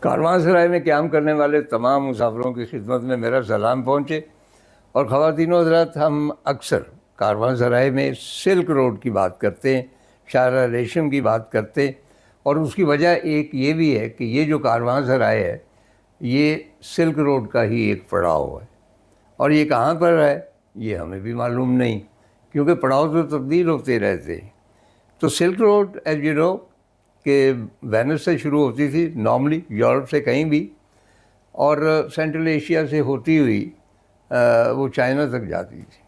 کاروان سرائے میں قیام کرنے والے تمام مسافروں کی خدمت میں میرا سلام پہنچے، اور خواتین و حضرات، ہم اکثر کاروان سرائے میں سلک روڈ کی بات کرتے ہیں، شاہراہ ریشم کی بات کرتے ہیں، اور اس کی وجہ ایک یہ بھی ہے کہ یہ جو کاروان سرائے ہے یہ سلک روڈ کا ہی ایک پڑاؤ ہے، اور یہ کہاں پر ہے یہ ہمیں بھی معلوم نہیں، کیونکہ پڑاؤ تو تبدیل ہوتے رہتے ہیں۔ تو silk road as you know کہ وینس سے شروع ہوتی تھی نارملی، یورپ سے کہیں بھی، اور سینٹرل ایشیا سے ہوتی ہوئی وہ چائنا تک جاتی تھی۔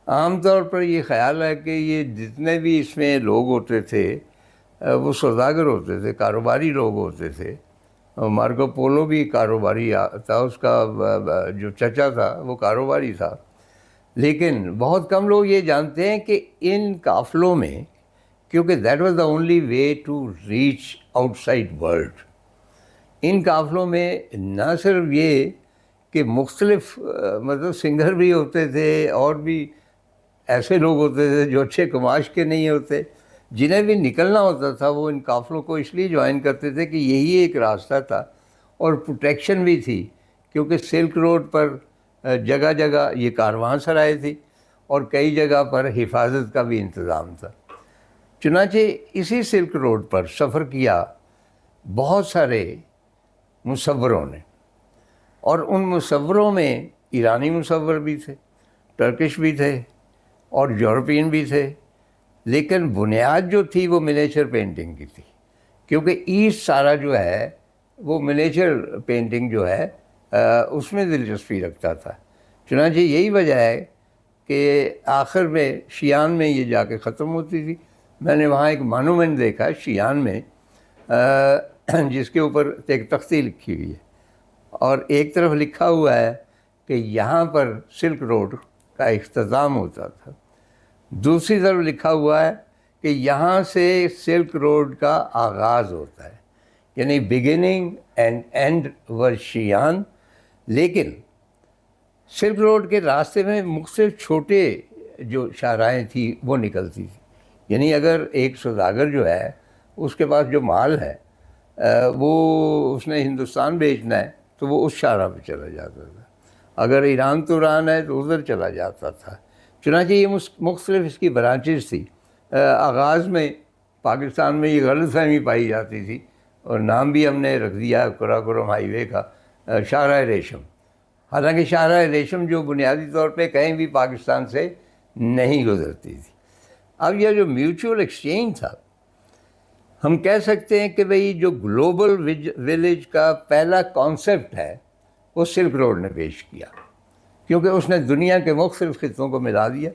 عام طور پر یہ خیال ہے کہ یہ جتنے بھی اس میں لوگ ہوتے تھے وہ سوداگر ہوتے تھے، کاروباری لوگ ہوتے تھے۔ مارکو پولو بھی کاروباری تھا، اس کا جو چچا تھا وہ کاروباری تھا، لیکن بہت کم لوگ یہ جانتے ہیں کہ ان قافلوں میں، کیونکہ that was the only way to reach آؤٹ سائڈ ورلڈ، ان قافلوں میں نہ صرف یہ کہ مختلف مطلب سنگر بھی ہوتے تھے، اور بھی ایسے لوگ ہوتے تھے جو اچھے کماش کے نہیں ہوتے، جنہیں بھی نکلنا ہوتا تھا وہ ان قافلوں کو اس لیے جوائن کرتے تھے کہ یہی ایک راستہ تھا، اور پروٹیکشن بھی تھی، کیونکہ سلک روڈ پر جگہ جگہ یہ کاروان سرائے تھی، اور کئی جگہ پر حفاظت کا بھی انتظام تھا۔ چنانچہ اسی سلک روڈ پر سفر کیا بہت سارے مصوروں نے، اور ان مصوروں میں ایرانی مصور بھی تھے، ٹرکش بھی تھے، اور یورپین بھی تھے، لیکن بنیاد جو تھی وہ منیچر پینٹنگ کی تھی، کیونکہ ایسٹ سارا جو ہے وہ منیچر پینٹنگ جو ہے اس میں دلچسپی رکھتا تھا۔ چنانچہ یہی وجہ ہے کہ آخر میں شیان میں یہ جا کے ختم ہوتی تھی۔ میں نے وہاں ایک مانومنٹ دیکھا شیان میں جس کے اوپر ایک تختی لکھی ہوئی ہے، اور ایک طرف لکھا ہوا ہے کہ یہاں پر سلک روڈ کا اختتام ہوتا تھا، دوسری طرف لکھا ہوا ہے کہ یہاں سے سلک روڈ کا آغاز ہوتا ہے، یعنی بگننگ اینڈ اینڈ ور شیان۔ لیکن سلک روڈ کے راستے میں مختلف چھوٹے جو شاہراہیں تھیں وہ نکلتی تھی، یعنی اگر ایک سوداگر جو ہے اس کے پاس جو مال ہے وہ اس نے ہندوستان بیچنا ہے تو وہ اس شاہراہ پہ چلا جاتا تھا، اگر ایران تو ایران ہے تو ادھر چلا جاتا تھا۔ چنانچہ یہ مختلف اس کی برانچز تھی۔ آغاز میں پاکستان میں یہ غلط فہمی پائی جاتی تھی، اور نام بھی ہم نے رکھ دیا قراقرم ہائی وے کا شاہراہ ریشم، حالانکہ شاہراہ ریشم جو بنیادی طور پہ کہیں بھی پاکستان سے نہیں گزرتی تھی۔ اب یہ جو میوچول ایکسچینج تھا، ہم کہہ سکتے ہیں کہ بھئی جو گلوبل ولیج کا پہلا کانسیپٹ ہے وہ سلک روڈ نے پیش کیا، کیونکہ اس نے دنیا کے مختلف خطوں کو ملا دیا،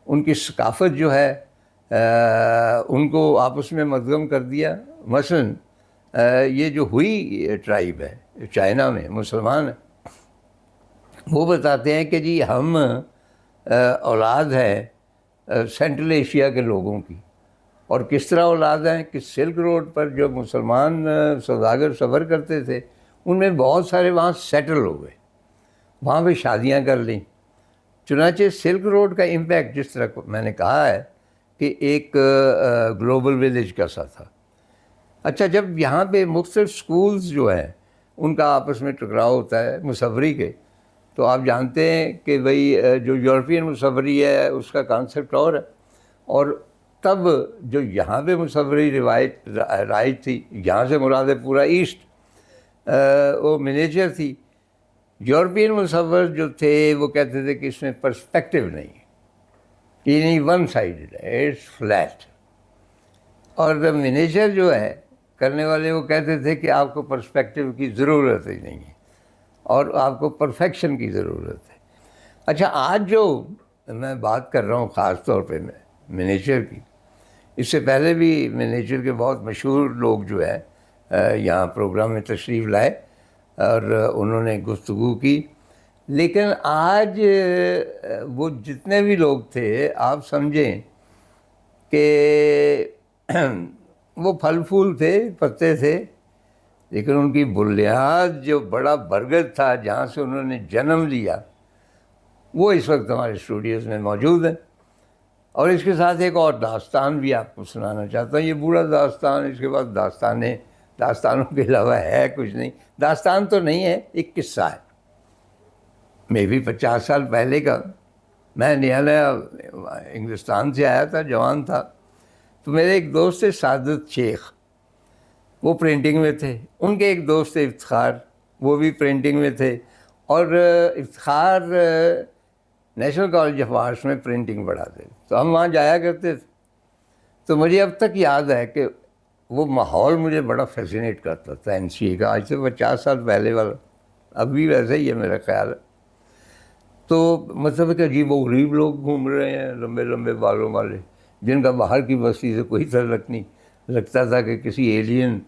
ان کی ثقافت جو ہے ان کو آپس میں مدغم کر دیا۔ مثلاً یہ جو ہوئی ٹرائب ہے چائنا میں مسلمان ہے، وہ بتاتے ہیں کہ جی ہم اولاد ہیں سینٹرل ایشیا کے لوگوں کی، اور کس طرح اولاد ہیں کہ سلک روڈ پر جو مسلمان سوداگر سفر کرتے تھے ان میں بہت سارے وہاں سیٹل ہو گئے، وہاں پہ شادیاں کر لیں۔ چنانچہ سلک روڈ کا امپیکٹ جس طرح میں نے کہا ہے کہ ایک گلوبل ولیج کا سا تھا۔ اچھا، جب یہاں پہ مختلف سکولز جو ہیں ان کا آپس میں ٹکراؤ ہوتا ہے مصوری کے، تو آپ جانتے ہیں کہ بھئی جو یورپین مصوری ہے اس کا کانسیپٹ اور ہے، اور تب جو یہاں پہ مصوری رائج تھی، یہاں سے مراد ہے پورا ایسٹ، وہ منیچر تھی۔ یورپین مصور جو تھے وہ کہتے تھے کہ اس میں پرسپیکٹیو نہیں، یعنی ون سائڈڈ ہے، اٹس فلیٹ، اور منیچر جو ہے کرنے والے وہ کہتے تھے کہ آپ کو پرسپیکٹیو کی ضرورت ہی نہیں ہے، اور آپ کو پرفیکشن کی ضرورت ہے۔ اچھا، آج جو میں بات کر رہا ہوں خاص طور پہ میں منیچر کی، اس سے پہلے بھی منیچر کے بہت مشہور لوگ جو ہے یہاں پروگرام میں تشریف لائے اور انہوں نے گفتگو کی، لیکن آج وہ جتنے بھی لوگ تھے آپ سمجھیں کہ وہ پھل پھول تھے، پتے تھے، لیکن ان کی بنیاد جو بڑا برگد تھا جہاں سے انہوں نے جنم لیا وہ اس وقت ہمارے اسٹوڈیوز میں موجود ہے۔ اور اس کے ساتھ ایک اور داستان بھی آپ کو سنانا چاہتا ہوں، یہ بوڑھا داستان، اس کے بعد داستانوں کے علاوہ ہے کچھ نہیں. داستان تو نہیں ہے، ایک قصہ ہے. میں بھی 50 سال پہلے کا. میں نیا انگلستان سے آیا تھا، جوان تھا. تو میرے ایک دوست تھے سعادت شیخ، وہ پرنٹنگ میں تھے. ان کے ایک دوست تھے افتخار، وہ بھی پرنٹنگ میں تھے. اور Iftikhar national college of arts میں پرنٹنگ پڑھاتے. تو ہم وہاں جایا کرتے تھے. تو مجھے اب تک یاد ہے کہ وہ ماحول مجھے بڑا فیسینیٹ کرتا تھا این سی اے کا. آج سے 50 سال پہلے والا، اب بھی ویسا ہی ہے میرا خیال ہے. تو مطلب کہ عجیب و غریب لوگ گھوم رہے ہیں، لمبے لمبے بالوں والے، جن کا باہر کی بستی سے کوئی تعلق نہیں. لگتا تھا کہ کسی ایلین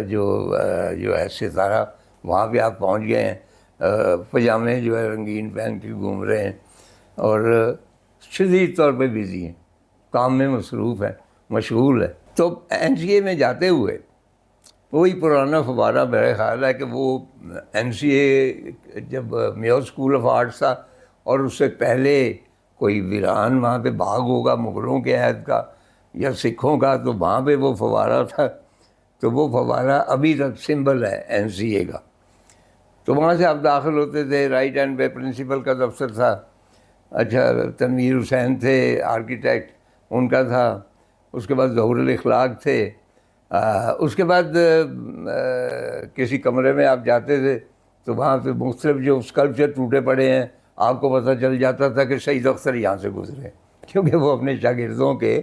جو ہے ستارہ، وہاں پہ آپ پہنچ گئے ہیں. پجامے جو ہے رنگین پہن کے گھوم رہے ہیں، اور شدید طور پہ بزی ہیں، کام میں مصروف ہیں، مشغول ہے. تو این سی اے میں جاتے ہوئے وہی پرانا فوارہ میرا خیال ہے کہ وہ این سی اے جب میو اسکول آف آرٹس تھا، اور اس سے پہلے کوئی ویران وہاں پہ باغ ہوگا مغلوں کے عہد کا یا سکھوں کا، تو وہاں پہ وہ فوارہ تھا. تو وہ فوارہ ابھی تک سمبل ہے این سی اے کا. تو وہاں سے آپ داخل ہوتے تھے، رائٹ ہینڈ پہ پرنسپل کا دفتر تھا. اچھا، تنویر حسین تھے آرکیٹیکٹ، ان کا تھا. اس کے بعد ظہور الاخلاق تھے. اس کے بعد کسی کمرے میں آپ جاتے تھے تو وہاں پہ مختلف جو اسکلپچر ٹوٹے پڑے ہیں، آپ کو پتہ چل جاتا تھا کہ سعید اختر یہاں سے گزرے، کیونکہ وہ اپنے شاگردوں کے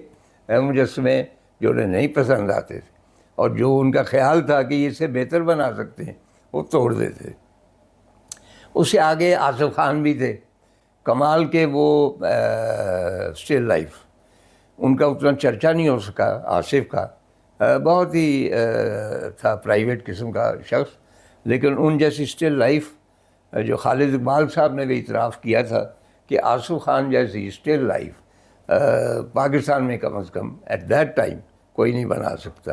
مجسمے جو انہیں نہیں پسند آتے تھے اور جو ان کا خیال تھا کہ اسے بہتر بنا سکتے ہیں، وہ توڑ دیتے. اس سے آگے آصف خان بھی تھے، کمال کے وہ اسٹل لائف. ان کا اتنا چرچا نہیں ہو سکا آصف کا، بہت ہی تھا پرائیویٹ قسم کا شخص. لیکن ان جیسی اسٹل لائف جو خالد اقبال صاحب نے بھی اعتراف کیا تھا کہ آصف خان جیسی اسٹل لائف پاکستان میں کم از کم ایٹ دیٹ ٹائم کوئی نہیں بنا سکتا.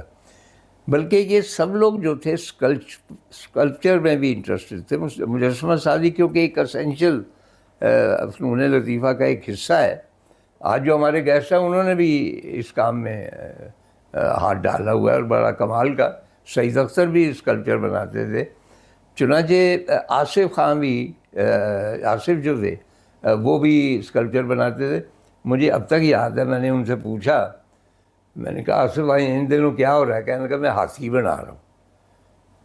بلکہ یہ سب لوگ جو تھے اسکلپچر میں بھی انٹرسٹڈ تھے. مجسمہ سازی کیونکہ ایک اسینشیل فنون لطیفہ کا ایک حصہ ہے. آج جو ہمارے گیسٹ ہیں انہوں نے بھی اس کام میں ہاتھ ڈالا ہوا ہے، اور بڑا کمال کا. سعید اختر بھی اسکلپچر بناتے تھے. چنانچہ آصف خان بھی، آصف جو تھے وہ بھی اسکلپچر بناتے تھے. مجھے اب تک یاد ہے، میں نے ان سے پوچھا، میں نے کہا آصف بھائی ان دنوں کیا ہو رہا ہے؟ کہنے لگا میں ہاتھی بنا رہا ہوں.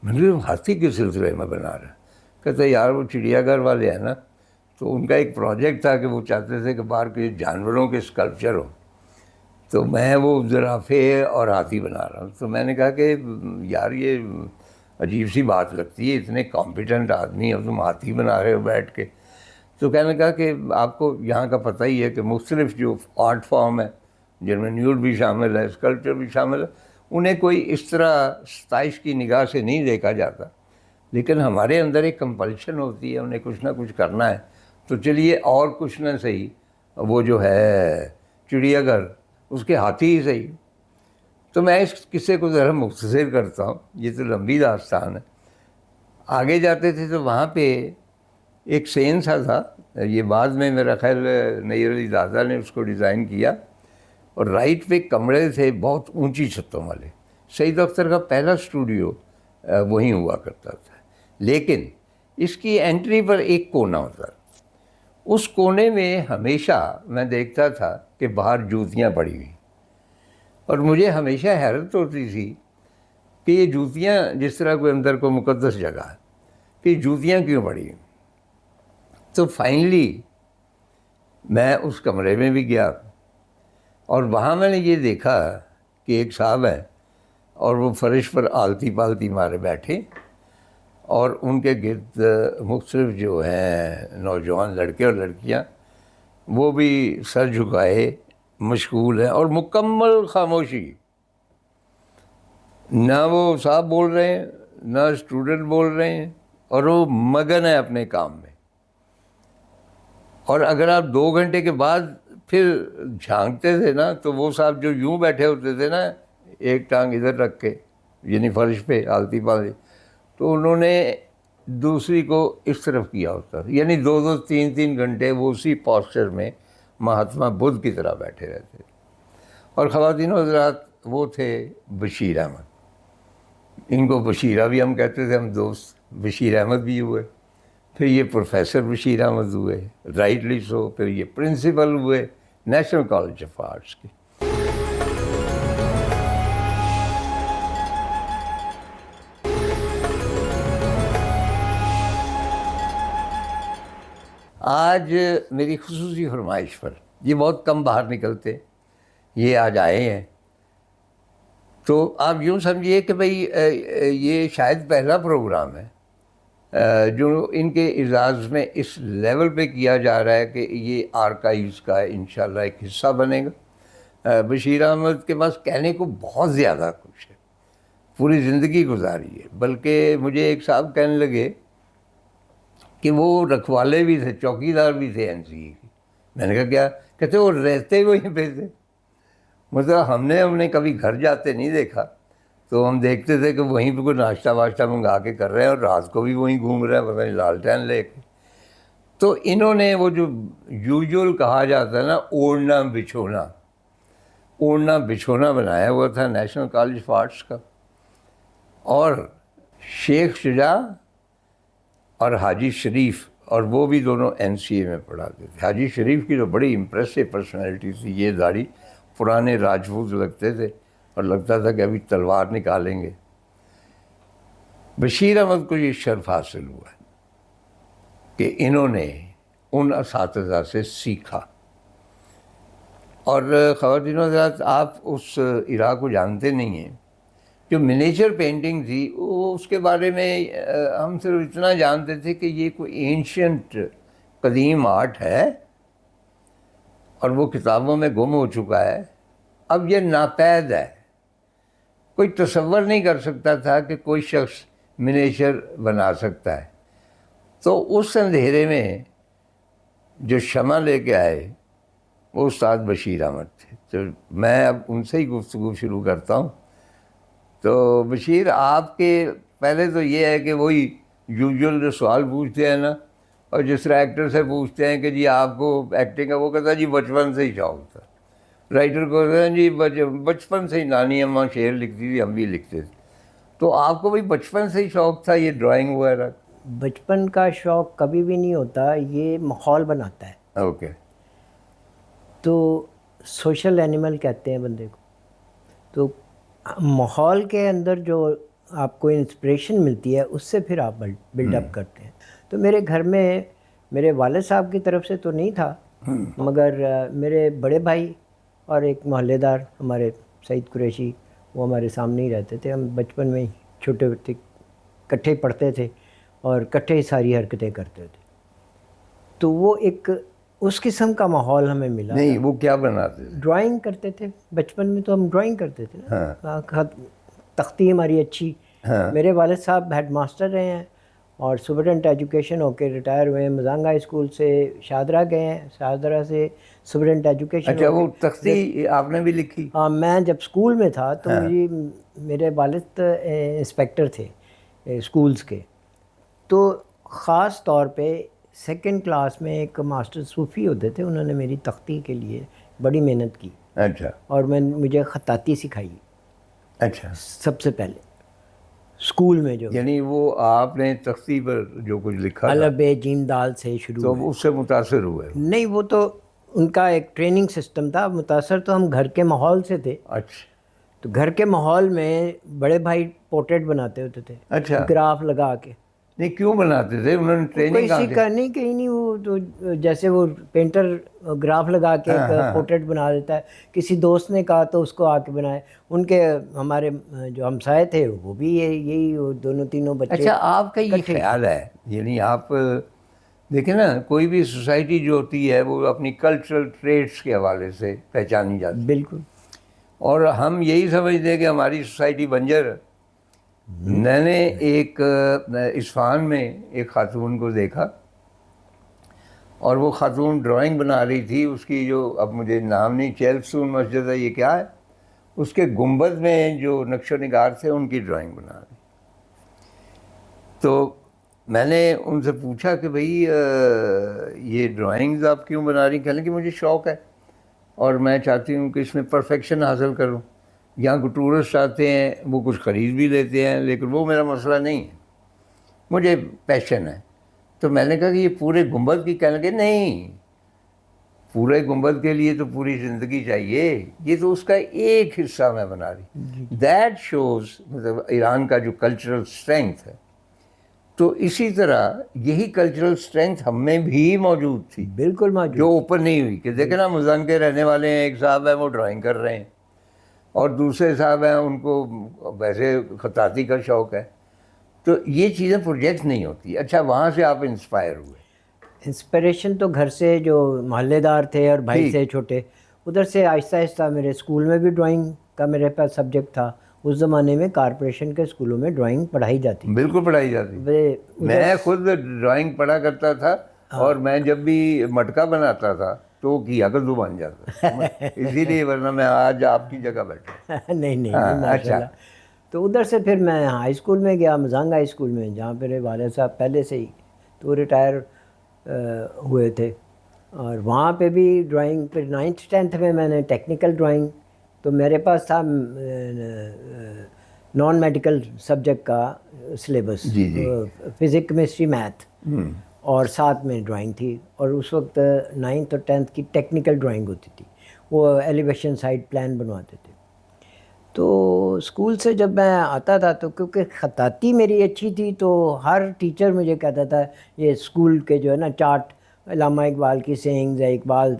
میں نے کہا ہاتھی کے سلسلے میں بنا رہا ہے؟ کہتے یار وہ چڑیا گھر والے ہیں نا، تو ان کا ایک پروجیکٹ تھا کہ وہ چاہتے تھے کہ باہر کے جانوروں کے اسکلپچر ہوں. تو میں وہ زرافے اور ہاتھی بنا رہا ہوں. تو میں نے کہا کہ یار یہ عجیب سی بات لگتی ہے، اتنے کمپیٹنٹ آدمی اور تم ہاتھی بنا رہے ہو بیٹھ کے. تو کہنے کہا کہ آپ کو یہاں کا پتہ ہی ہے کہ مختلف جو آرٹ فارم ہے جن میں نیوڈ بھی شامل ہے، اسکلپچر بھی شامل ہے، انہیں کوئی اس طرح ستائش کی نگاہ سے نہیں دیکھا جاتا. لیکن ہمارے اندر ایک کمپلشن ہوتی ہے، انہیں کچھ نہ کچھ کرنا ہے. تو چلیے اور کچھ نہ صحیح، وہ جو ہے چڑیا گھر اس کے ہاتھی ہی صحیح. تو میں اس قصے کو ذرا مختصر کرتا ہوں، یہ تو لمبی داستان ہے. آگے جاتے تھے تو وہاں پہ ایک سین سا تھا، یہ بعد میں میرا خیال نیر علی دادا نے اس کو ڈیزائن کیا. اور رائٹ پہ کمرے تھے بہت اونچی چھتوں والے. سعید اختر کا پہلا اسٹوڈیو وہیں ہوا کرتا تھا. لیکن اس کی انٹری پر ایک کونا ہوتا تھا. اس کونے میں ہمیشہ میں دیکھتا تھا کہ باہر جوتیاں پڑی ہوئی، اور مجھے ہمیشہ حیرت ہوتی تھی کہ یہ جوتیاں، جس طرح کوئی اندر کو مقدس جگہ ہے، کہ جوتیاں کیوں پڑی ہوئی. تو فائنلی میں اس کمرے میں بھی گیا، اور وہاں میں نے یہ دیکھا کہ ایک صاحب ہے اور وہ فرش پر آلتی پالتی مارے بیٹھے، اور ان کے گرد مختلف جو ہیں نوجوان لڑکے اور لڑکیاں، وہ بھی سر جھکائے مشغول ہیں، اور مکمل خاموشی. نہ وہ صاحب بول رہے ہیں، نہ اسٹوڈنٹ بول رہے ہیں، اور وہ مگن ہے اپنے کام میں. اور اگر آپ 2 گھنٹے کے بعد پھر جھانکتے تھے نا، تو وہ صاحب جو یوں بیٹھے ہوتے تھے نا، ایک ٹانگ ادھر رکھ کے، یعنی فرش پہ آلتی پالتی، تو انہوں نے دوسری کو اس طرف کیا ہوتا تھا. یعنی 2 3 گھنٹے وہ اسی پاسچر میں مہاتما بدھ کی طرح بیٹھے رہتے. اور خواتین و حضرات، وہ تھے بشیر احمد. ان کو بشیرہ بھی ہم کہتے تھے، ہم دوست بشیر احمد بھی ہوئے، پھر یہ پروفیسر بشیر احمد ہوئے، رائٹلی سو، پھر یہ پرنسپل ہوئے نیشنل کالج آف آرٹس کے. آج میری خصوصی فرمائش پر، یہ بہت کم باہر نکلتے، یہ آج آئے ہیں، تو آپ یوں سمجھیے کہ بھئی یہ شاید پہلا پروگرام ہے جو ان کے اعزاز میں اس لیول پہ کیا جا رہا ہے کہ یہ آرکائیوز کا انشاءاللہ ایک حصہ بنے گا. بشیر احمد کے پاس کہنے کو بہت زیادہ کچھ ہے، پوری زندگی گزاری ہے، بلکہ مجھے ایک صاحب کہنے لگے کہ وہ رکھوالے بھی تھے، چوکیدار بھی تھے این سی اے کی. میں نے کہا کیا؟ کہتے وہ رہتے وہیں پہ تھے. مطلب ہم نے کبھی گھر جاتے نہیں دیکھا، تو ہم دیکھتے تھے کہ وہیں پہ کوئی ناشتہ واشتہ منگا کے کر رہے ہیں اور رات کو بھی وہیں گھوم رہے ہیں، پتہ نہیں لالٹین لے کے. تو انہوں نے وہ جو یوزول کہا جاتا ہے نا اوڑھنا بچھونا بنایا ہوا تھا نیشنل کالج آف آرٹس کا. اور شیخ شجاع اور حاجی شریف، اور وہ بھی دونوں این سی اے میں پڑھاتے تھے. حاجی شریف کی تو بڑی امپریسو پرسنالٹی تھی، یہ داڑھی، پرانے راجپوت لگتے تھے اور لگتا تھا کہ ابھی تلوار نکالیں گے. بشیر احمد کو یہ شرف حاصل ہوا کہ انہوں نے ان اساتذہ سے سیکھا. اور خواتین و حضرات، آپ اس ایرا کو جانتے نہیں ہیں. جو منیچر پینٹنگ تھی وہ اس کے بارے میں ہم صرف اتنا جانتے تھے کہ یہ کوئی اینشینٹ قدیم آرٹ ہے اور وہ کتابوں میں گم ہو چکا ہے، اب یہ ناپید ہے. کوئی تصور نہیں کر سکتا تھا کہ کوئی شخص منیچر بنا سکتا ہے. تو اس اندھیرے میں جو شمع لے کے آئے وہ استاد بشیر احمد تھے. تو میں اب ان سے ہی گفتگو شروع کرتا ہوں. تو بشیر، آپ کے پہلے تو یہ ہے کہ وہی یوزول جو سوال پوچھتے ہیں نا، اور جس طرح ایکٹر سے پوچھتے ہیں کہ جی آپ کو ایکٹنگ کا، وہ کہتا ہے جی بچپن سے ہی شوق تھا. رائٹر کو کہتے ہیں جی بچپن سے ہی نانی اماں شعر لکھتی تھی، ہم بھی لکھتے تھے. تو آپ کو بھی بچپن سے ہی شوق تھا یہ ڈرائنگ وغیرہ؟ بچپن کا شوق کبھی بھی نہیں ہوتا، یہ ماحول بناتا ہے. اوکے. تو سوشل اینیمل کہتے ہیں بندے کو. تو ماحول کے اندر جو آپ کو انسپریشن ملتی ہے اس سے پھر آپ بلڈ اپ کرتے ہیں. تو میرے گھر میں میرے والد صاحب کی طرف سے تو نہیں تھا، مگر میرے بڑے بھائی اور ایک محلے دار ہمارے سعید قریشی، وہ ہمارے سامنے ہی رہتے تھے. ہم بچپن میں ہی چھوٹے ہوتے کٹھے پڑھتے تھے اور کٹھے ہی ساری حرکتیں کرتے تھے. تو وہ ایک اس قسم کا ماحول ہمیں ملا. نہیں، وہ کیا بناتے تھے؟ ڈرائنگ کرتے تھے. بچپن میں تو ہم ڈرائنگ کرتے تھے نا، تختی ہماری اچھی. میرے والد صاحب ہیڈ ماسٹر رہے ہیں اور سپرنٹینڈنٹ ایجوکیشن ہو کے ریٹائر ہوئے ہیں. مزانگہ اسکول سے شاہدرہ گئے ہیں، شاہدرہ سے سپرنٹینڈنٹ ایجوکیشن. اچھا، وہ تختی آپ نے بھی لکھی؟ ہاں، میں جب اسکول میں تھا تو میرے والد انسپیکٹر تھے اسکولز کے. تو خاص طور پہ سیکنڈ کلاس میں ایک ماسٹر صوفی ہوتے تھے، انہوں نے میری تختی کے لیے بڑی محنت کی. اچھا. اور مجھے خطاطی سکھائی. اچھا. سب سے پہلے اسکول میں جو، یعنی وہ آپ نے تختی پر جو کچھ لکھا الف ب ج د سے شروع، تو اس سے متاثر ہوئے؟ نہیں، وہ تو ان کا ایک ٹریننگ سسٹم تھا. متاثر تو ہم گھر کے ماحول سے تھے. اچھا. تو گھر کے ماحول میں بڑے بھائی پورٹریٹ بناتے ہوتے تھے. اچھا. گراف لگا کے. نہیں، کیوں بناتے تھے؟ انہوں نے ٹریننگ کسی کا نہیں، کہیں نہیں. وہ تو جیسے وہ پینٹر گراف لگا کے ایک پورٹریٹ بنا دیتا ہے. کسی دوست نے کہا تو اس کو آ کے بنائے. ان کے ہمارے جو ہمسائے تھے وہ بھی یہی دونوں تینوں بچے. اچھا، آپ کا یہ خیال ہے، یعنی آپ دیکھیں نا، کوئی بھی سوسائٹی جو ہوتی ہے وہ اپنی کلچرل ٹریٹس کے حوالے سے پہچانی جاتی ہے. بالکل. اور ہم یہی سمجھتے ہیں کہ ہماری سوسائٹی بنجر ہے. میں نے ایک اصفہان میں ایک خاتون کو دیکھا اور وہ خاتون ڈرائنگ بنا رہی تھی. اس کی جو، اب مجھے نام نہیں، چیلسون مسجد ہے، یہ کیا ہے، اس کے گنبد میں جو نقش و نگار تھے ان کی ڈرائنگ بنا رہی. تو میں نے ان سے پوچھا کہ بھئی یہ ڈرائنگز آپ کیوں بنا رہی ہیں؟ کہنے کہ مجھے شوق ہے اور میں چاہتی ہوں کہ اس میں پرفیکشن حاصل کروں. یہاں کو ٹورسٹ آتے ہیں وہ کچھ خرید بھی لیتے ہیں، لیکن وہ میرا مسئلہ نہیں ہے، مجھے پیشن ہے. تو میں نے کہا کہ یہ پورے گنبد کی، کہنے لگے نہیں، پورے گنبد کے لیے تو پوری زندگی چاہیے، یہ تو اس کا ایک حصہ میں بنا رہی. دیٹ شوز مطلب ایران کا جو کلچرل اسٹرینتھ ہے. تو اسی طرح یہی کلچرل اسٹرینتھ ہم میں بھی موجود تھی، بالکل موجود، جو اوپن نہیں ہوئی. کہ دیکھیں نا، مزنگ کے رہنے والے ہیں، ایک صاحب ہیں وہ ڈرائنگ کر رہے ہیں، اور دوسرے صاحب ہیں ان کو ویسے خطاطی کا شوق ہے. تو یہ چیزیں پروجیکٹ نہیں ہوتی. اچھا، وہاں سے آپ انسپائر ہوئے؟ انسپریشن تو گھر سے جو محلے دار تھے اور بھائی تھے چھوٹے، ادھر سے آہستہ آہستہ. میرے اسکول میں بھی ڈرائنگ کا میرے پاس سبجیکٹ تھا. اس زمانے میں کارپوریشن کے اسکولوں میں ڈرائنگ پڑھائی جاتی. بالکل پڑھائی جاتی. میں خود ڈرائنگ پڑھا کرتا تھا، اور میں جب بھی مٹکا بناتا تھا تو وہ کیا کر بن جاتا، اسی لیے، ورنہ میں آج آپ کی جگہ بیٹھا. نہیں ماشاء اللہ. تو ادھر سے پھر میں ہائی اسکول میں گیا، مزنگ ہائی اسکول میں، جہاں میرے والد صاحب پہلے سے ہی تو ریٹائر ہوئے تھے. اور وہاں پہ بھی ڈرائنگ. پھر 9th 10th میں میں نے ٹیکنیکل ڈرائنگ، تو میرے پاس تھا نان میڈیکل سبجیکٹ کا سلیبس، فزکس کیمسٹری میتھ، اور ساتھ میں ڈرائنگ تھی. اور اس وقت 9th اور 10th کی ٹیکنیکل ڈرائنگ ہوتی تھی، وہ ایلیویشن سائٹ پلان بنواتے تھے. تو اسکول سے جب میں آتا تھا تو کیونکہ خطاطی میری اچھی تھی، تو ہر ٹیچر مجھے کہتا تھا یہ اسکول کے جو ہے نا چارٹ، علامہ اقبال کی سینگز ہے، اقبال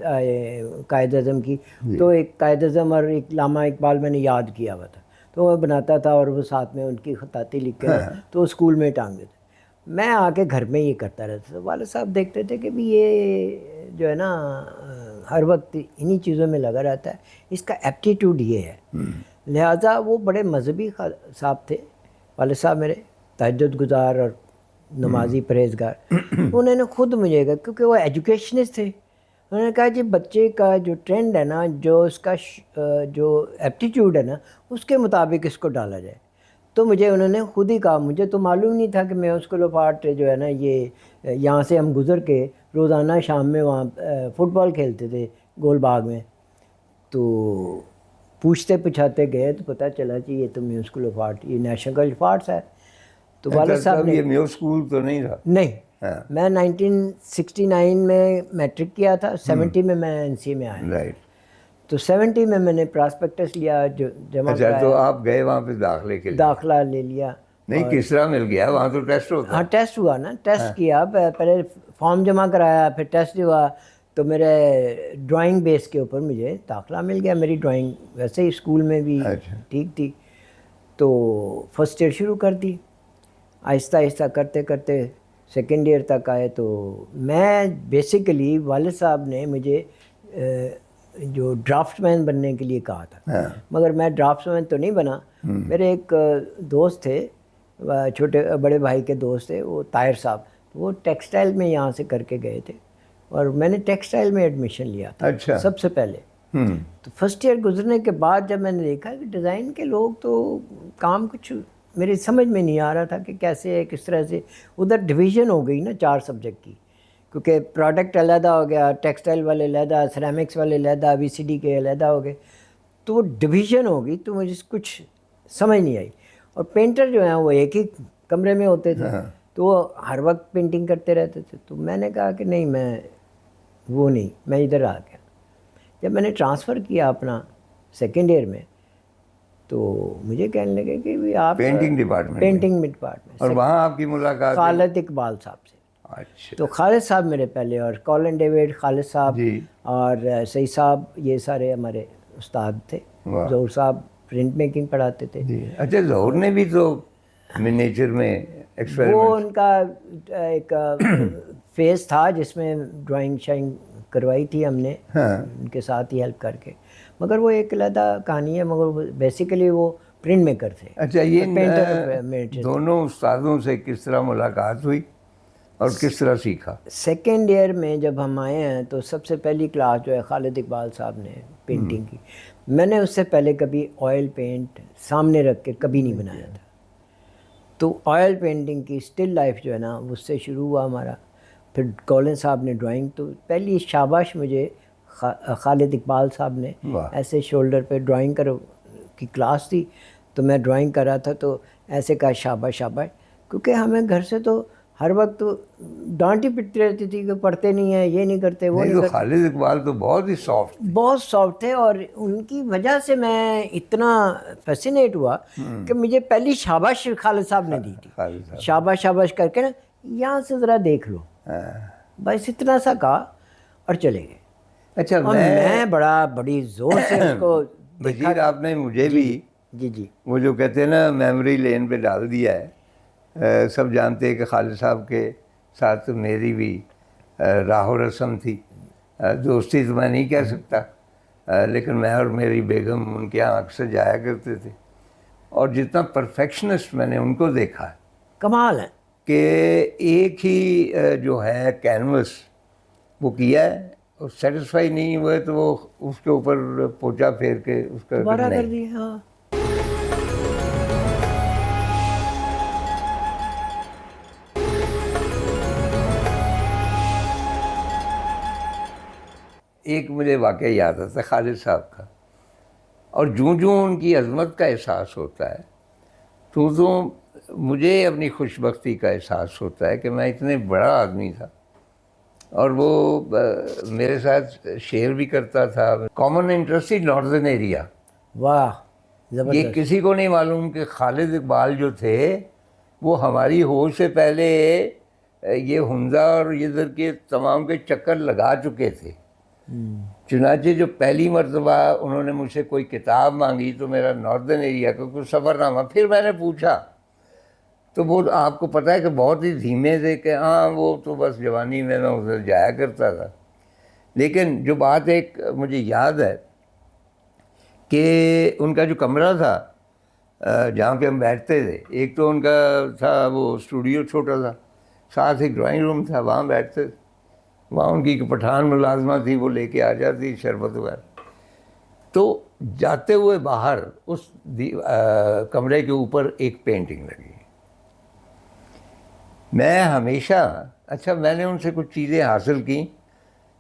قائد اعظم کی، تو ایک قائد اعظم اور ایک علامہ اقبال میں نے یاد کیا ہوا تھا، تو وہ بناتا تھا اور وہ ساتھ میں ان کی خطاطی لکھ کے تو اسکول میں ٹانگ دیتے. میں آ کے گھر میں یہ کرتا رہتا تھا. والد صاحب دیکھتے تھے کہ بھی یہ جو ہے نا ہر وقت انہی چیزوں میں لگا رہتا ہے، اس کا ایپٹیٹیوڈ یہ ہے. لہٰذا وہ بڑے مذہبی صاحب تھے والد صاحب میرے، تہجد گزار اور نمازی پرہیزگار. انہوں نے خود مجھے کہا، کیونکہ وہ ایجوکیشنسٹ تھے، انہوں نے کہا جی بچے کا جو ٹرینڈ ہے نا، جو اس کا جو ایپٹیٹیوڈ ہے نا، اس کے مطابق اس کو ڈالا جائے. تو مجھے انہوں نے خود ہی کہا، مجھے تو معلوم نہیں تھا کہ میں اسکول آف آرٹ جو ہے نا، یہ یہاں سے ہم گزر کے روزانہ شام میں وہاں فٹ بال کھیلتے تھے گول باغ میں. تو پوچھتے پچھاتے گئے تو پتہ چلا کہ یہ تو میو اسکول آف آرٹ، یہ نیشنل کالج آف آرٹس ہے. تو والد صاحب نے، یہ میو اسکول تو نہیں تھا؟ نہیں، میں 1969 میں میٹرک کیا تھا، 70 میں میں NCA میں آیا. رائٹ. تو 70 میں میں نے پراسپیکٹس لیا، جو جمع کرایا. تو آپ گئے وہاں پہ داخلے کے لیے؟ داخلہ لے لیا. نہیں، کس طرح مل گیا؟ وہاں تو ٹیسٹ ہوتا. ہاں ٹیسٹ ہوا نا، ٹیسٹ کیا، پہلے فارم جمع کرایا، پھر ٹیسٹ ہوا، تو میرے ڈرائنگ بیس کے اوپر مجھے داخلہ مل گیا. میری ڈرائنگ ویسے ہی اسکول میں بھی ٹھیک تھی. تو فرسٹ ایئر شروع کر دی، آہستہ آہستہ کرتے کرتے سیکنڈ ایئر تک آئے. تو میں بیسیکلی والد صاحب نے مجھے جو ڈرافٹ مین بننے کے لیے کہا تھا، مگر میں ڈرافٹ مین تو نہیں بنا. میرے ایک دوست تھے، چھوٹے بڑے بھائی کے دوست تھے، وہ طاہر صاحب، وہ ٹیکسٹائل میں یہاں سے کر کے گئے تھے، اور میں نے ٹیکسٹائل میں ایڈمیشن لیا تھا سب سے پہلے. تو فرسٹ ایئر گزرنے کے بعد جب میں نے دیکھا کہ ڈیزائن کے لوگ تو کام کچھ میری سمجھ میں نہیں آ رہا تھا کہ کیسے ہے، کس طرح سے. ادھر ڈویژن ہو گئی نا 4 سبجیکٹ کی، کیونکہ پروڈکٹ علیحدہ ہو گیا، ٹیکسٹائل والے علیحدہ، سیرامکس والے علیحدہ، VCD کے علیحدہ ہو گئے. تو وہ ڈویژن ہو گئی، تو مجھے کچھ سمجھ نہیں آئی. اور پینٹر جو ہیں وہ ایک ہی کمرے میں ہوتے تھے، تو وہ ہر وقت پینٹنگ کرتے رہتے تھے. تو میں نے کہا کہ نہیں، میں ادھر آ گیا. جب میں نے ٹرانسفر کیا اپنا سیکنڈ ایئر میں، تو مجھے کہنے لگے کہ بھی آپ پینٹنگ ڈپارٹمنٹ. اور وہاں آپ کی ملاقات خالد اقبال صاحب سے. اچھا. تو خالد صاحب میرے پہلے، اور کولن ڈیوڈ، خالد صاحب اور سعید صاحب، یہ سارے ہمارے استاد تھے. ظہور صاحب پرنٹ میکنگ پڑھاتے تھے. اچھا، ظہور نے بھی تو منیچر میں وہ ان کا ایک فیز تھا جس میں ڈرائنگ شائنگ کروائی تھی ہم نے ان کے ساتھ ہی ہیلپ کر کے، مگر وہ ایک علیحدہ کہانی ہے. مگر بیسیکلی وہ پرنٹ میکر تھے. اچھا، یہ دونوں استادوں سے کس طرح ملاقات ہوئی اور کس طرح سیکھا؟ سیکنڈ ایئر میں جب ہم آئے ہیں تو سب سے پہلی کلاس جو ہے خالد اقبال صاحب نے پینٹنگ کی. میں نے اس سے پہلے کبھی آئل پینٹ سامنے رکھ کے کبھی نہیں بنایا تھا. تو آئل پینٹنگ کی اسٹل لائف جو ہے نا، اس سے شروع ہوا ہمارا. پھر کولن صاحب نے ڈرائنگ، تو پہلی شاباش مجھے خالد اقبال صاحب نے ایسے شولڈر پہ ڈرائنگ کی کلاس تھی تو میں ڈرائنگ کر رہا تھا تو ایسے کہا شاباش شاباش، کیونکہ ہمیں گھر سے تو ہر وقت ڈانٹ ہی پٹتی رہتی تھی کہ پڑھتے نہیں ہیں، یہ نہیں کرتے، وہ نہیں تو کرتے. خالد اقبال تو بہت ہی سافٹ، بہت سافٹ تھے، اور ان کی وجہ سے میں اتنا فیسینیٹ ہوا کہ مجھے پہلی شاباش خالد صاحب نے دی تھی. خالد صاحب. شاباش شاباش کر کے نا یہاں سے ذرا دیکھ لو، بس اتنا سا کہا اور چلے گئے. اچھا اور میں بڑی زور سے اس کو بشیر آپ نے مجھے بھی جی وہ جو کہتے ہیں نا میموری لین پہ ڈال دیا ہے. سب جانتے ہیں کہ خالد صاحب کے ساتھ میری بھی راہ و رسم تھی. دوستی تو میں نہیں کہہ سکتا، لیکن میں اور میری بیگم ان کے یہاں اکثر جایا کرتے تھے. اور جتنا پرفیکشنسٹ میں نے ان کو دیکھا کمال ہے کہ ایک ہی جو ہے کینوس وہ کیا ہے اور سیٹسفائی نہیں ہوئے تو وہ اس کے اوپر پوچا پھیر کے اس کا دوبارہ کر نہیں. دی. ہاں ایک مجھے واقعہ یاد آتا ہے خالد صاحب کا، اور جوں ان کی عظمت کا احساس ہوتا ہے تو مجھے اپنی خوش بختی کا احساس ہوتا ہے کہ میں اتنے بڑا آدمی تھا اور وہ میرے ساتھ شیئر بھی کرتا تھا. کامن انٹرسٹ ہی ناردرن ایریا. واہ یہ زبردست. کسی کو نہیں معلوم کہ خالد اقبال جو تھے وہ ہماری ہوش سے پہلے یہ حمزہ اور ادھر کے تمام کے چکر لگا چکے تھے. چنانچہ جو پہلی مرتبہ انہوں نے مجھ سے کوئی کتاب مانگی تو میرا ناردرن ایریا کا کوئی سفر نامہ، پھر میں نے پوچھا تو وہ آپ کو پتہ ہے کہ بہت ہی دھیمے تھے کہ ہاں وہ تو بس جوانی میں ادھر جایا کرتا تھا. لیکن جو بات ایک مجھے یاد ہے کہ ان کا جو کمرہ تھا جہاں پہ ہم بیٹھتے تھے، ایک تو ان کا تھا وہ اسٹوڈیو چھوٹا تھا، ساتھ ایک ڈرائنگ روم تھا، وہاں بیٹھتے تھے. وہاں ان کی ایک پٹھان ملازمہ تھی، وہ لے کے آ جاتی شربت وغیرہ. تو جاتے ہوئے باہر اس کمرے کے اوپر ایک پینٹنگ لگی. میں ہمیشہ میں نے ان سے کچھ چیزیں حاصل کیں.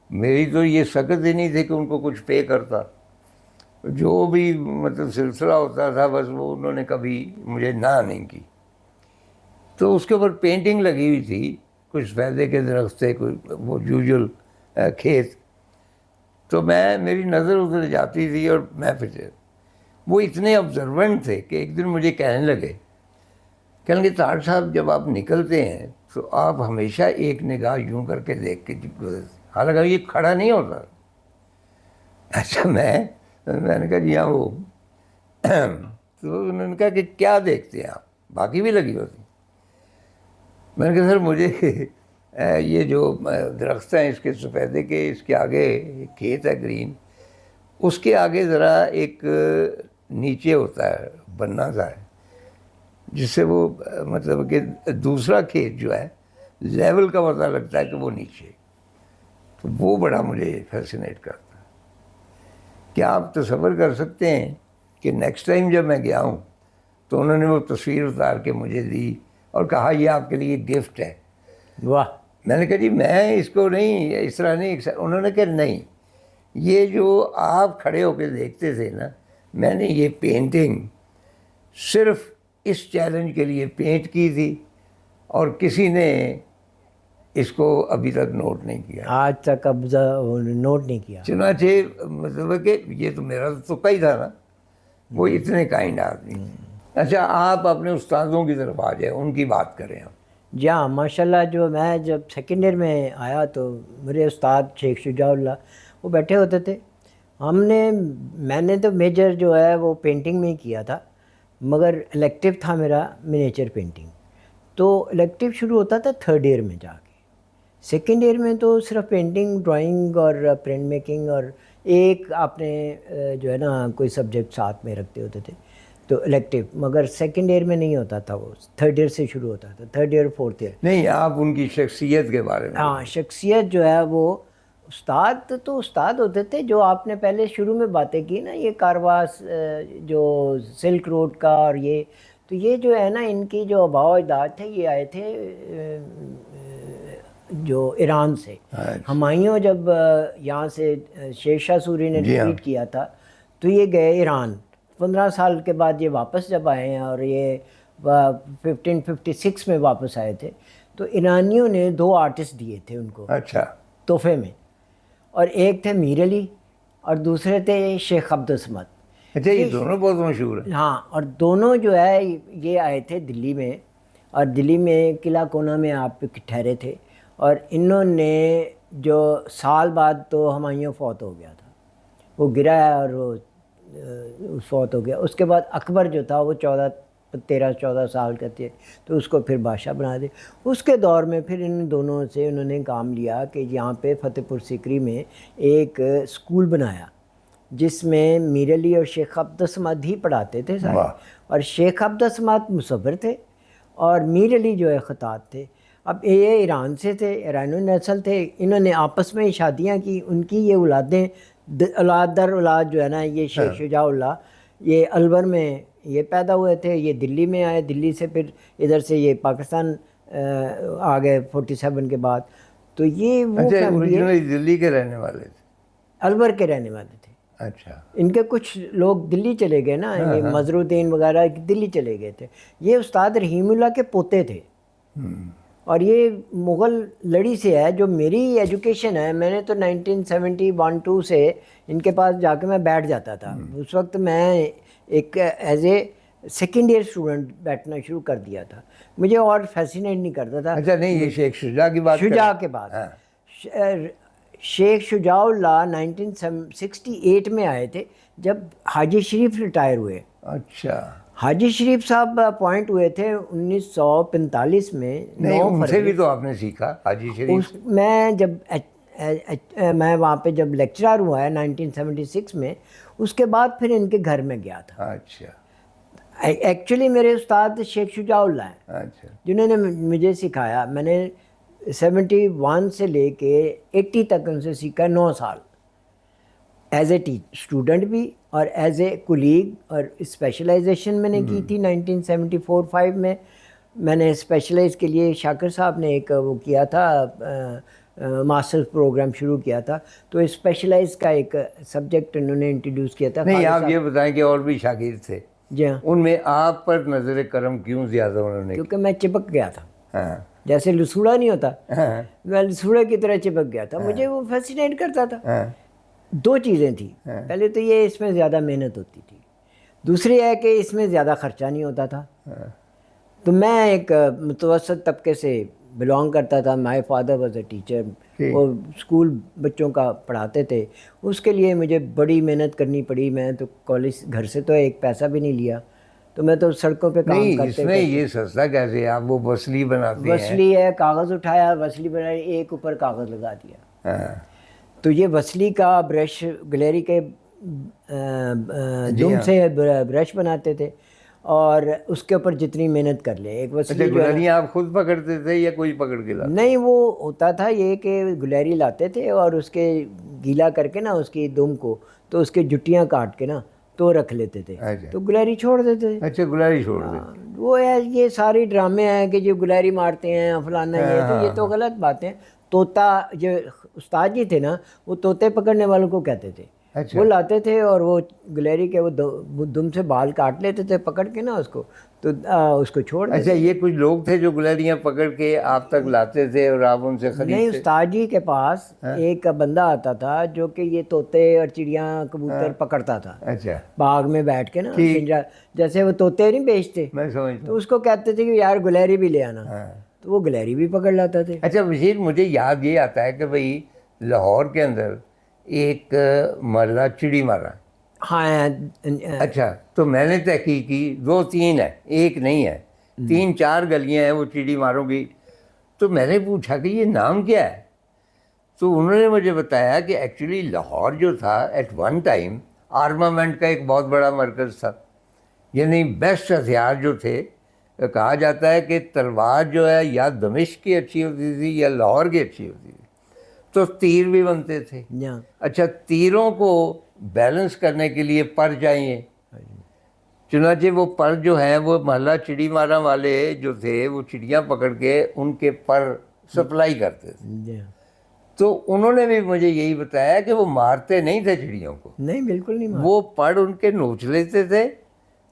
میری تو یہ سکت ہی نہیں تھی کہ ان کو کچھ پے کرتا، جو بھی مطلب سلسلہ ہوتا تھا بس وہ انہوں نے کبھی مجھے نہ نہیں کی. تو اس کے اوپر پینٹنگ لگی ہوئی تھی، کچھ فائدے کے درخت تھے، کوئی وہ یوزول کھیت. تو میری نظر ادھر جاتی تھی اور میں پھر وہ اتنے آبزرونٹ تھے کہ ایک دن مجھے کہنے لگے طاہر صاحب جب آپ نکلتے ہیں تو آپ ہمیشہ ایک نگاہ یوں کر کے دیکھ کے حالانکہ یہ کھڑا نہیں ہوتا. اچھا میں نے کہا جی ہاں وہ تو انہوں نے کہا کہ کیا دیکھتے ہیں آپ، باقی بھی لگی ہوتی. میں نے کہا سر مجھے یہ جو درخت ہیں اس کے سفیدے کے، اس کے آگے کھیت ہے گرین، اس کے آگے ذرا ایک نیچے ہوتا ہے بننا سا ہے جس سے وہ مطلب کہ دوسرا کھیت جو ہے لیول کا پتہ لگتا ہے کہ وہ نیچے. تو وہ بڑا مجھے فیسینیٹ کرتا ہے. کیا آپ تصور کر سکتے ہیں کہ نیکسٹ ٹائم جب میں گیا ہوں تو انہوں نے وہ تصویر اتار کے مجھے دی اور کہا یہ آپ کے لیے گفٹ ہے. واہ. میں نے کہا جی میں اس کو نہیں اس طرح نہیں. انہوں نے کہا نہیں، یہ جو آپ کھڑے ہو کے دیکھتے تھے نا، میں نے یہ پینٹنگ صرف اس چیلنج کے لیے پینٹ کی تھی اور کسی نے اس کو ابھی تک نوٹ نہیں کیا، آج تک اب نوٹ نہیں کیا. چنانچہ مطلب کہ یہ تو میرا تو تکا ہی تھا نا، وہ اتنے کائنڈ آدمی. اچھا آپ اپنے استادوں کی طرف آ جائیں، ان کی بات کریں آپ. جی ہاں ماشاء اللہ. جو میں جب سیکنڈ ایئر میں آیا تو میرے استاد شیخ شجاع اللہ وہ بیٹھے ہوتے تھے. میں نے تو میجر جو ہے وہ پینٹنگ میں ہی کیا تھا، مگر الیکٹیو تھا میرا منیچر پینٹنگ. تو الیکٹیو شروع ہوتا تھا تھرڈ ایئر میں جا کے. سیکنڈ ایئر میں تو صرف پینٹنگ، ڈرائنگ اور پرنٹ میکنگ، اور ایک آپ نے جو ہے نا کوئی سبجیکٹ ساتھ میں رکھتے ہوتے تھے تو الیکٹیو. مگر سیکنڈ ایئر میں نہیں ہوتا تھا، وہ تھرڈ ایئر سے شروع ہوتا تھا، تھرڈ ایئر فورتھ ایئر. نہیں آپ ان کی شخصیت کے بارے میں. ہاں شخصیت جو ہے وہ استاد تو استاد ہوتے تھے. جو آپ نے پہلے شروع میں باتیں کی نا، یہ کارواس جو سلک روڈ کا، اور یہ تو یہ جو ہے نا ان کی جو آباء و اجداد تھے یہ آئے تھے جو ایران سے. ہمایوں جب یہاں سے شیر شاہ سوری نے ڈیفیٹ کیا تھا تو یہ گئے ایران. 15 سال کے بعد یہ واپس جب آئے ہیں اور یہ 1556 میں واپس آئے تھے تو ایرانیوں نے 2 آرٹسٹ دیے تھے ان کو اچھا تحفے میں، اور ایک تھے میر علی اور دوسرے تھے شیخ عبد الصمد. اچھا یہ دونوں بہت مشہور ہیں. ہاں، اور دونوں جو ہے یہ آئے تھے دلی میں، اور دلی میں قلعہ کونا میں آپ ٹھہرے تھے، اور انہوں نے جو سال بعد تو ہمایوں فوت ہو گیا تھا، وہ گرا اور وہ فوت ہو گیا. اس کے بعد اکبر جو تھا وہ 13-14 سال کا تھے تو اس کو پھر بادشاہ بنا دے. اس کے دور میں پھر ان دونوں سے انہوں نے کام لیا کہ یہاں پہ فتح پور سیکری میں ایک اسکول بنایا جس میں میر علی اور شیخ عبد الصمد ہی پڑھاتے تھے سارے، اور شیخ عبد الصمد مصور تھے اور میر علی جو ہے خطاط تھے. اب یہ ایران سے تھے، ایرانی نسل تھے، انہوں نے آپس میں شادیاں کی، ان کی یہ اولادیں اولاد در اولاد جو ہے نا، یہ شیخ شجاع اللہ یہ الور میں یہ پیدا ہوئے تھے، یہ دلی میں آئے، دلی سے پھر ادھر سے یہ پاکستان آ گئے 47 کے بعد. تو یہ وہ اوریجنلی دلی کے رہنے والے تھے، الور کے رہنے والے تھے. اچھا ان کے کچھ لوگ دلی چلے گئے نا، یہ مظہر الدین وغیرہ دلی چلے گئے تھے. یہ استاد رحیم اللہ کے پوتے تھے، اور یہ مغل لڑی سے ہے. جو میری ایجوکیشن ہے، میں نے تو 1971-2 سے ان کے پاس جا کے میں بیٹھ جاتا تھا. اس وقت میں ایک as a second year student بیٹھنا شروع کر دیا تھا، مجھے اور فیسینیٹ نہیں کرتا تھا. اچھا نہیں، یہ شیخ شجاع کی بات شجاع کے بعد شیخ شجاع اللہ 1968 میں آئے تھے جب حاجی شریف ریٹائر ہوئے. اچھا حاجی شریف صاحب اپوائنٹ ہوئے تھے 1945 میں. نہیں ان سے بھی تو آپ نے سیکھا حاجی شریف. میں جب میں وہاں پہ جب لیکچرر ہوا ہے 1976 میں، اس کے بعد پھر ان کے گھر میں گیا تھا. اچھا ایکچولی میرے استاد شیخ شجاع اللہ ہیں، اچھا جنہوں نے مجھے سکھایا. میں نے 71 سے لے کے 80 تک ان سے سیکھا، 9 سال ایز اے اسٹوڈنٹ بھی اور ایز اے کولیگ. اور اسپیشلائزیشن میں نے کی تھی 1974-5 میں. میں نے اسپیشلائز کے لیے شاکر صاحب نے ایک وہ کیا تھا، ماسٹر پروگرام شروع کیا تھا، تو اسپیشلائز کا ایک سبجیکٹ انہوں نے انٹروڈیوس کیا تھا. نہیں آپ یہ بتائیں کہ اور بھی شاگرد تھے، جی ہاں، ان میں آپ پر نظر کرم کیوں زیادہ انہوں نے؟ کیونکہ میں چپک گیا تھا. ہاں جیسے لسوڑا نہیں ہوتا، میں لسوڑے کی طرح چپک گیا تھا. مجھے وہ فیسینیٹ کرتا تھا. 2 چیزیں تھیں، پہلے تو یہ اس میں زیادہ محنت ہوتی تھی، دوسری ہے کہ اس میں زیادہ خرچہ نہیں ہوتا تھا. تو میں ایک متوسط طبقے سے بلانگ کرتا تھا. My father was a teacher, وہ اسکول بچوں کا پڑھاتے تھے. اس کے لیے مجھے بڑی محنت کرنی پڑی. میں تو کالج گھر سے تو ایک پیسہ بھی نہیں لیا، تو میں تو سڑکوں پہ کام کرتے. اس میں یہ سستا کیسے؟ آپ وہ وصلی بناتے ہیں؟ وصلی ہے، کاغذ اٹھایا، وصلی بنائی، ایک اوپر کاغذ لگا دیا. تو یہ وصلی کا برش گلیری کے دم سے برش بناتے تھے، اور اس کے اوپر جتنی محنت کر لیں. ایک وصلی گلہریاں آپ خود پکڑتے تھے یا کوئی پکڑ کے لاتا؟ نہیں، وہ ہوتا تھا یہ کہ گلیری لاتے تھے اور اس کے گیلا کر کے نا اس کی دم کو، تو اس کے جٹیاں کاٹ کے نا تو رکھ لیتے تھے، تو گلیری چھوڑ دیتے تھے. اچھا گلہری چھوڑ دیتے. وہ ہے یہ ساری ڈرامے ہیں کہ جو گلیری مارتے ہیں فلانا، یہ تو غلط باتیں. طوطا جو استاد جی تھے نا، وہ طوطے پکڑنے والوں کو کہتے تھے. وہ لاتے تھے اور وہ گلیری کے وہ دم سے بال کاٹ لیتے تھے پکڑ کے نا اس کو، تو اس کو چھوڑ دیتے. اچھا یہ کچھ لوگ تھے جو گلہریاں پکڑ کے آپ تک لاتے تھے اور آپ ان سے خریدتے؟ نہیں، استاد جی کے پاس ایک بندہ آتا تھا جو کہ یہ طوطے اور چڑیاں کبوتر پکڑتا تھا. اچھا باغ میں بیٹھ کے نا، جیسے وہ طوطے نہیں بیچتے، میں سمجھتا تو اس کو کہتے تھے کہ یار گلیری بھی لے آنا، تو وہ گلیری بھی پکڑ لاتا تھے. اچھا بشیر، مجھے یاد یہ آتا ہے کہ بھئی لاہور کے اندر ایک محلہ چڑی مارا. ہاں. اچھا تو میں نے تحقیق کی، 2-3 ہے، ایک نہیں ہے، 3-4 گلیاں ہیں وہ چڑی ماروں کی. تو میں نے پوچھا کہ یہ نام کیا ہے؟ تو انہوں نے مجھے بتایا کہ ایکچولی لاہور جو تھا ایٹ ون ٹائم آرمامنٹ کا ایک بہت بڑا مرکز تھا. یعنی بیسٹ ہتھیار جو تھے، کہا جاتا ہے کہ تلوار جو ہے یا دمشق کی اچھی ہوتی تھی یا لاہور کی اچھی ہوتی تھی. تو تیر بھی بنتے تھے. اچھا تیروں کو بیلنس کرنے کے لیے پر چاہیے، چنانچہ وہ پر جو ہیں وہ محلہ چڑی مارا والے جو تھے وہ چڑیاں پکڑ کے ان کے پر سپلائی کرتے تھے. تو انہوں نے بھی مجھے یہی بتایا کہ وہ مارتے نہیں تھے چڑیوں کو, نہیں بالکل نہیں وہ پڑ ان کے نوچ لیتے تھے,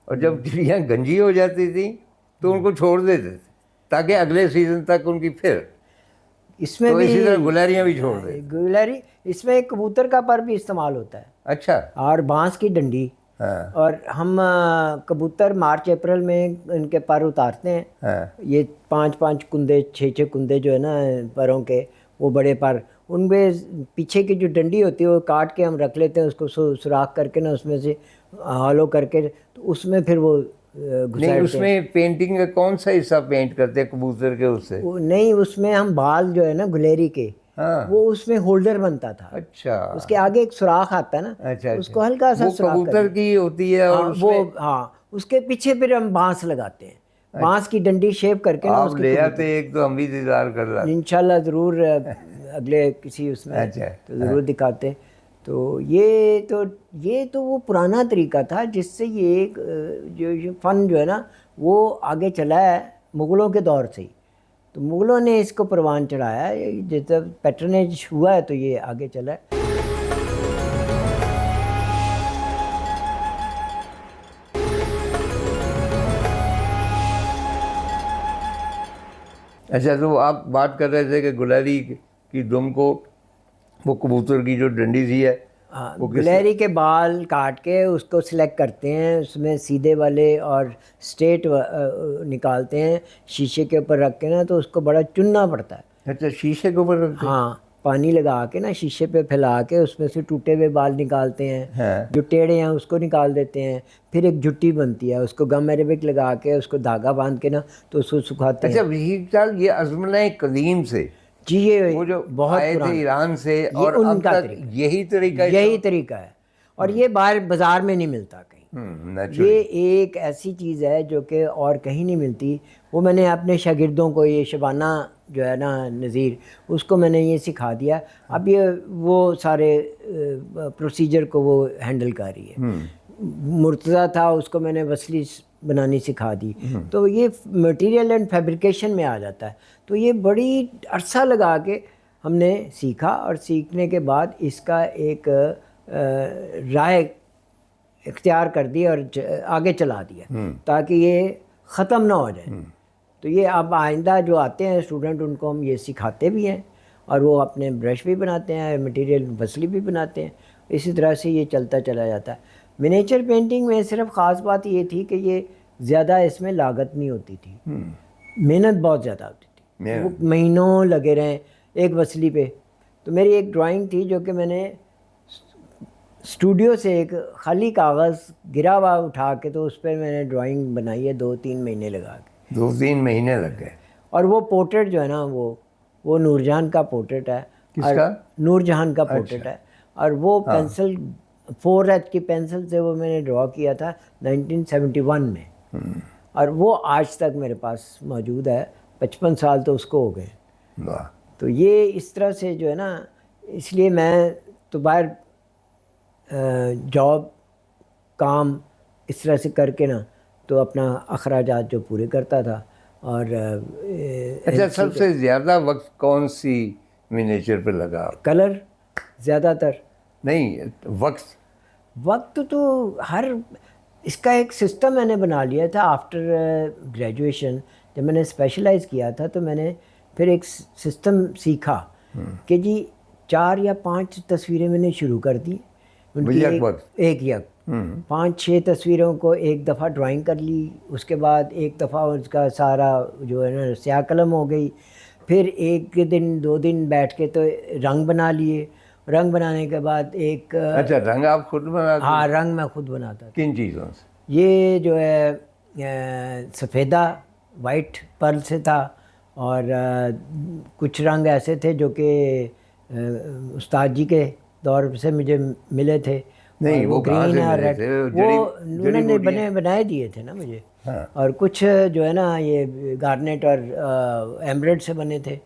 اور جب چڑیاں گنجی ہو جاتی تھیں تو ان کو چھوڑ دیتے تھے تاکہ اگلے سیزن تک ان کی پھر. اس میں تو بھی اسی طرح گلہریاں بھی چھوڑ دیتے. گلہری, اس میں ایک کبوتر کا پر بھی استعمال ہوتا ہے, اچھا. اور بانس کی ڈنڈی. ہاں اور ہم کبوتر مارچ اپریل میں ان کے پر اتارتے ہیں. ہاں یہ 5 کندے 6 کندے جو ہے نا پروں کے, وہ بڑے پر, ان میں پیچھے کی جو ڈنڈی ہوتی ہے وہ کاٹ کے ہم رکھ لیتے ہیں, اس کو سوراخ کر کے نا اس میں سے ہالو کر کے, تو اس میں پھر وہ نہیں, اس میں پینٹنگ کا کون سا حصہ پینٹ کرتے ہیں کبوتر کے اس سے؟ نہیں, اس میں ہم بال جو ہے نا گلیری کے, ہاں. وہ اس میں ہولڈر بنتا تھا. اچھا. اس کے آگے ایک سوراخ آتا ہے نا, اچھا اس کو ہلکا سا وہ سوراخ کبوتر کی ہوتی ہے, اور اس وہ میں ہاں اس کے پیچھے پھر ہم بانس لگاتے ہیں, بانس کی ڈنڈی شیپ کر کے نا آپ اس کے لے آتے ایک تو ہم بھی انتظار کر رہا. انشاءاللہ ضرور اگلے کسی اس میں اچھا. تو ضرور دکھاتے. تو یہ تو وہ پرانا طریقہ تھا جس سے یہ ایک جو فن جو ہے نا وہ آگے چلا ہے مغلوں کے دور سے ہی. تو مغلوں نے اس کو پروان چڑھایا ہے, جب پیٹرنیج ہوا ہے تو یہ آگے چلا ہے. اچھا, تو آپ بات کر رہے تھے کہ گلہری کی دم کو وہ کبوتر کی جو ڈنڈی تھی ہے گلہری کے بال کاٹ کے اس کو سلیکٹ کرتے ہیں, اس میں سیدھے والے اور اسٹریٹ نکالتے ہیں, شیشے کے اوپر رکھ کے نا, تو اس کو بڑا چننا پڑتا ہے. اچھا, شیشے کے اوپر رکھتے ہیں؟ ہاں, پانی لگا کے نا شیشے پہ پھیلا کے اس میں سے ٹوٹے ہوئے بال نکالتے ہیں, ہاں. جو ٹیڑھے ہیں اس کو نکال دیتے ہیں. پھر ایک جھٹی بنتی ہے, اس کو گم عربک لگا کے اس کو دھاگا باندھ کے نا تو اس کو سکھاتے ہیں. اچھا, وہی چال یہ ازمنہ قدیم سے جی, یہ وہ جو بہت آئے تھے پرانا ایران سے, یہ اور ان اب کا تک طریقہ, یہی طریقہ یہی طریقہ ہے, اور یہ باہر بازار میں نہیں ملتا کہیں. یہ ایک ایسی چیز ہے جو کہ اور کہیں نہیں ملتی. وہ میں نے اپنے شاگردوں کو, یہ شبانہ جو ہے نا نذیر, اس کو میں نے یہ سکھا دیا. اب یہ وہ سارے پروسیجر کو وہ ہینڈل کر رہی ہے. مرتضیٰ تھا, اس کو میں نے وصلی بنانی سکھا دی. تو یہ مٹیریل اینڈ فیبریکیشن میں آ جاتا ہے. تو یہ بڑی عرصہ لگا کے ہم نے سیکھا, اور سیکھنے کے بعد اس کا ایک رائے اختیار کر دی اور آگے چلا دیا تاکہ یہ ختم نہ ہو جائے. تو یہ اب آئندہ جو آتے ہیں اسٹوڈنٹ, ان کو ہم یہ سکھاتے بھی ہیں, اور وہ اپنے برش بھی بناتے ہیں, مٹیریل وصلی بھی بناتے ہیں. اسی طرح سے یہ چلتا چلا جاتا ہے. منیچر پینٹنگ میں صرف خاص بات یہ تھی کہ یہ زیادہ اس میں لاگت نہیں ہوتی تھی, محنت بہت زیادہ ہوتی تھی. وہ مہینوں لگے رہیں ایک وصلی پہ. تو میری ایک ڈرائنگ تھی جو کہ میں نے اسٹوڈیو سے ایک خالی کاغذ گرا ہوا اٹھا کے, تو اس پہ میں نے ڈرائنگ بنائی ہے 2-3 مہینے لگا کے. 2-3 مہینے لگ گئے. اور وہ پورٹریٹ جو ہے نا وہ نور جہان کا پورٹریٹ ہے. کس کا؟ نور جہان کا پورٹریٹ ہے. اور وہ پینسل 4H کی پینسل سے وہ میں نے ڈرا کیا تھا 1971 میں, اور وہ آج تک میرے پاس موجود ہے. 55 سال تو اس کو ہو گئے. تو یہ اس طرح سے جو ہے نا, اس لیے میں تو باہر جاب کام اس طرح سے کر کے نا تو اپنا اخراجات جو پورے کرتا تھا. اور اچھا, سب سے زیادہ وقت کون سی منیچر پہ لگا؟ کلر زیادہ تر نہیں, وقت تو ہر اس کا ایک سسٹم میں نے بنا لیا تھا. آفٹر گریجویشن جب میں نے اسپیشلائز کیا تھا تو میں نے پھر ایک سسٹم سیکھا کہ جی 4 یا 5 تصویریں میں نے شروع کر دی, ان کی ایک 5-6 تصویروں کو ایک دفعہ ڈرائنگ کر لی, اس کے بعد ایک دفعہ اس کا سارا جو ہے نا سیاہ قلم ہو گئی, پھر 1 دن 2 دن بیٹھ کے تو رنگ بنا لیے. رنگ بنانے کے بعد ایک اچھا, رنگ آپ خود بناتے؟ ہاں, رنگ میں خود بناتا تھا. کن چیزوں سے؟ یہ جو ہے سفیدہ وائٹ پرل سے تھا, اور کچھ رنگ ایسے تھے جو کہ استاد جی کے دور سے مجھے ملے تھے. نہیں, وہ گرین ہے, ریڈ, وہ انہوں نے بنائے دیے تھے نا مجھے. اور کچھ جو ہے نا یہ گارنیٹ اور ایمرلڈ سے بنے تھے.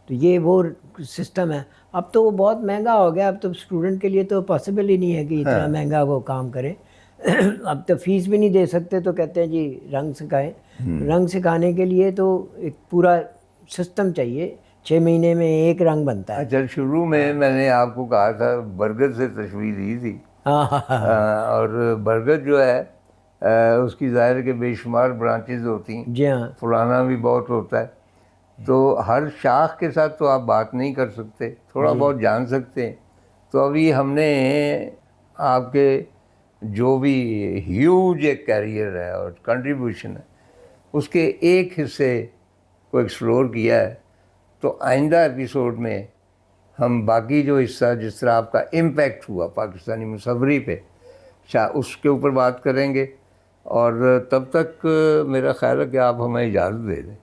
تو یہ وہ سسٹم ہے. اب تو وہ بہت مہنگا ہو گیا, اب تو اسٹوڈنٹ کے لیے تو پاسبل ہی نہیں ہے کہ اتنا مہنگا وہ کام کرے. اب تو فیس بھی نہیں دے سکتے, تو کہتے ہیں جی رنگ سکھائیں. رنگ سکھانے کے لیے تو ایک پورا سسٹم چاہیے 6 مہینے میں ایک رنگ بنتا ہے. اچھا شروع میں نے آپ کو کہا تھا برگد سے تشبیہ دی تھی، اور برگد جو ہے اس کی ظاہر کے بے شمار برانچز ہوتی ہیں، جی ہاں. پرانا بھی بہت ہوتا ہے، تو ہر شاخ کے ساتھ تو آپ بات نہیں کر سکتے، تھوڑا بہت جان سکتے ہیں. تو ابھی ہم نے آپ کے جو بھی ہیوج ایک کیریئر ہے اور کنٹریبیوشن ہے اس کے ایک حصے کو ایکسپلور کیا ہے. تو آئندہ ایپیسوڈ میں ہم باقی جو حصہ جس طرح آپ کا امپیکٹ ہوا پاکستانی مصوری پہ اس کے اوپر بات کریں گے. اور تب تک میرا خیال ہے کہ آپ ہمیں اجازت دے دیں.